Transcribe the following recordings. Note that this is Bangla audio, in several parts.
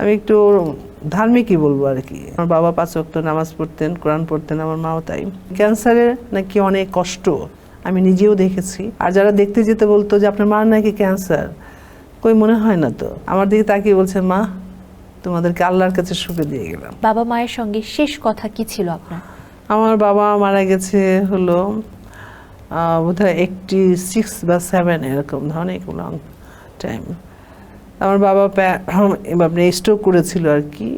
আমি একটু ধার্মিকই বলবো আর কি। আমার বাবা 5 ওয়াক্ত নামাজ পড়তেন, কোরআন পড়তেন, আমার মাও তাই। ক্যান্সারের নাকি অনেক কষ্ট আমি নিজেও দেখেছি। আর যারা দেখতে যেতে বলতো যে আপনার মার নাকি ক্যান্সার, কই মনে হয় না তো। আমার দিকে তাকিয়ে বলছে, মা তোমাদেরকে আল্লাহর কাছে শুকে দিয়ে গেলাম। বাবা মায়ের সঙ্গে শেষ কথা কি ছিল আপনার? আমার বাবা মারা গেছে হলো বোধহয় 86 বা 7 এরকম অনেক লং টাইম। আমার বাবা আপনি স্ট্রোক করেছিল আর কি,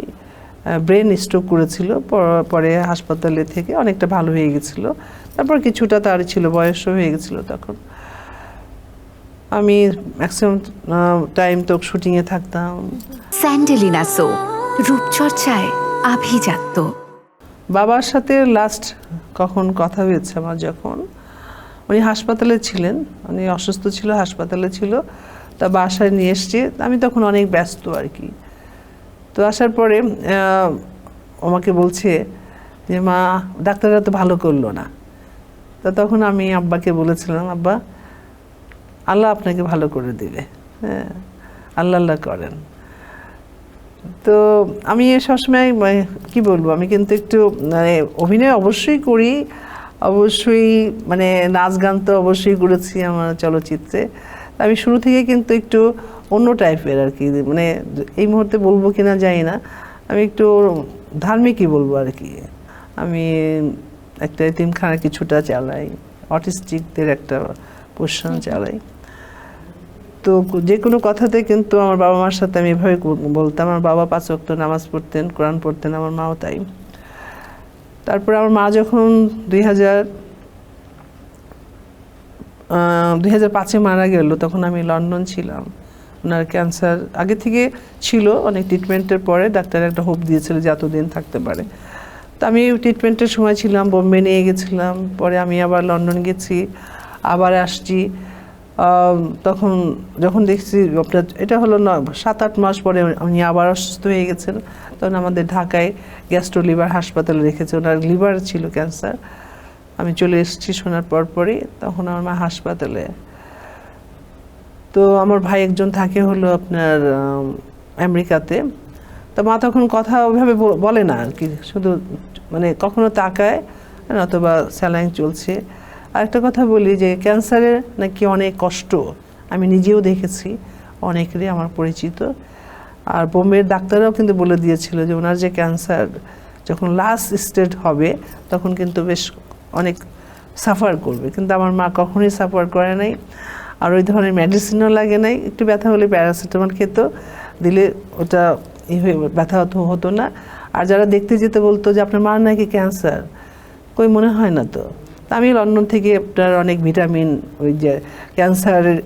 ব্রেন স্ট্রোক করেছিল। পরে হাসপাতালে থেকে অনেকটা ভালো হয়ে গেছিল। তারপর কিছুটা তার ছিল, বয়সও হয়ে গেছিল তখন। আমি ম্যাক্সিমাম টাইম তো শুটিংয়ে থাকতাম। স্যান্ডেলিনা সো, রূপচর্চায় আভিজাত্য। বাবার সাথে লাস্ট কখন কথা হয়েছে আমার, যখন উনি হাসপাতালে ছিলেন, উনি অসুস্থ ছিল, হাসপাতালে ছিল। তা বাসায় নিয়ে এসছি, আমি তখন অনেক ব্যস্ত আর কি। তো আসার পরে আমাকে বলছে যে মা ডাক্তাররা তো ভালো করলো না। তা তখন আমি আব্বাকে বলেছিলাম, আব্বা আল্লাহ আপনাকে ভালো করে দিবে, হ্যাঁ আল্লাহ আল্লাহ করেন। তো আমি সবসময় কি বলবো, আমি কিন্তু একটু মানে অভিনয় অবশ্যই করি, অবশ্যই মানে নাচ গান তো অবশ্যই করেছি আমার চলচ্চিত্রে। আমি শুরু থেকে কিন্তু একটু অন্য টাইপের আর কি, মানে এই মুহূর্তে বলবো কিনা জানি না, আমি একটু ধার্মিকই বলবো আর কি। আমি একটা এতিমখানা কিছুটা চালাই, অটিস্টিকদের একটা পোষণ চালাই। তো যে কোনো কথাতে কিন্তু আমার বাবা মার সাথে আমি এভাবে বলতাম। আমার বাবা 5 ওয়াক্ত নামাজ পড়তেন, কোরআন পড়তেন, আমার মাও তাই। তারপরে আমার মা যখন 2005-এ মারা গেল, তখন আমি লন্ডন ছিলাম। ওনার ক্যান্সার আগে থেকে ছিল, অনেক ট্রিটমেন্টের পরে ডাক্তার একটা হোপ দিয়েছিল যে এতদিন থাকতে পারে। তো আমি ট্রিটমেন্টের সময় ছিলাম, বোম্বে নিয়ে গেছিলাম, পরে আমি আবার লন্ডন গেছি, আবার আসছি। তখন যখন দেখছি আপনার এটা হলো 7-8 মাস পরে উনি আবার অসুস্থ হয়ে গেছেন। তখন আমাদের ঢাকায় গ্যাস্ট্রো লিভার হাসপাতালে রেখেছে, ওনার লিভার ছিল ক্যান্সার। আমি চলে এসেছি শোনার পরই, তখন আমার মা হাসপাতালে। তো আমার ভাই একজন থাকে হলো আপনার আমেরিকাতে। তো মা তখন কথা ওইভাবে বলে না আর কি, শুধু মানে কখনো তাকায় অথবা স্যালাইন চলছে। আরেকটা কথা বলি যে ক্যান্সারের নাকি অনেক কষ্ট আমি নিজেও দেখেছি, অনেকেরই আমার পরিচিত। আর বোম্বের ডাক্তাররাও কিন্তু বলে দিয়েছিল যে ওনার যে ক্যান্সার যখন লাস্ট স্টেজ হবে তখন কিন্তু বেশ অনেক সাফার করবে, কিন্তু আমার মা কখনোই সাফার করে নাই। আর ওই ধরনের মেডিসিনও লাগে নাই, একটু ব্যথা হলে প্যারাসিটামল খেত, দিলে ওটা ব্যথা হতো না। আর যারা দেখতে যেতে বলতো যে আপনার মার নাকি ক্যান্সার, কই মনে হয় না তো। আমি লন্ডন থেকে আপনার অনেক ভিটামিন, ওই যে ক্যান্সারের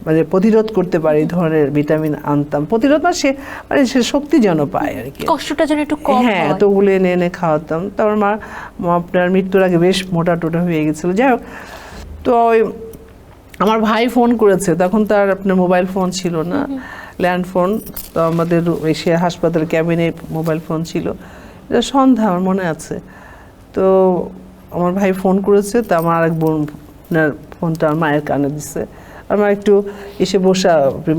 মানে প্রতিরোধ করতে পারে এই ধরনের ভিটামিন আনতাম। প্রতিরোধ মানে সে শক্তি যেন পায় আর কি, কষ্টটা যেন একটু কম হয়। হ্যাঁ, এতগুলো এনে এনে খাওয়াতাম। তারপর মা আপনার মৃত্যুর আগে বেশ মোটা টোটা হয়ে গেছিলো। যাই হোক, তো ওই আমার ভাই ফোন করেছে, তখন তার আপনার মোবাইল ফোন ছিল না, ল্যান্ড ফোন। তো আমাদের সে হাসপাতালের ক্যাবিনে মোবাইল ফোন ছিল। এটা সন্ধ্যা, আমার মনে আছে। তো আমার ভাই ফোন করেছে, তো আমার আরেক বোন আপনার ফোনটা আমার মায়ের কানে দিচ্ছে। আমার একটু এসে বসা,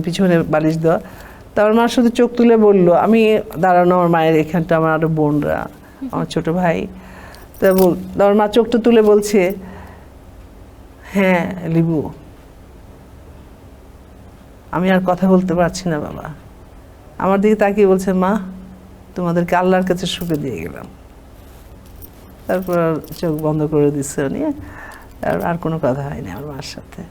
পিছনে বালিশ দেওয়া। তা আমার মা শুধু চোখ তুলে বললো, আমি দাঁড়ানো আমার মায়ের এখানটা, আমার আরো বোনরা, আমার ছোট ভাই। তা আমার মা চোখটা তুলে বলছে, হ্যাঁ লিবু, আমি আর কথা বলতে পারছি না বাবা। আমার দিকে তাকিয়ে বলছে, মা তোমাদেরকে আল্লাহর কাছে শুকে দিয়ে গেলাম। তারপর চোখ বন্ধ করে দিচ্ছে উনি, আর কোনো কথা হয়নি আমার মার সাথে।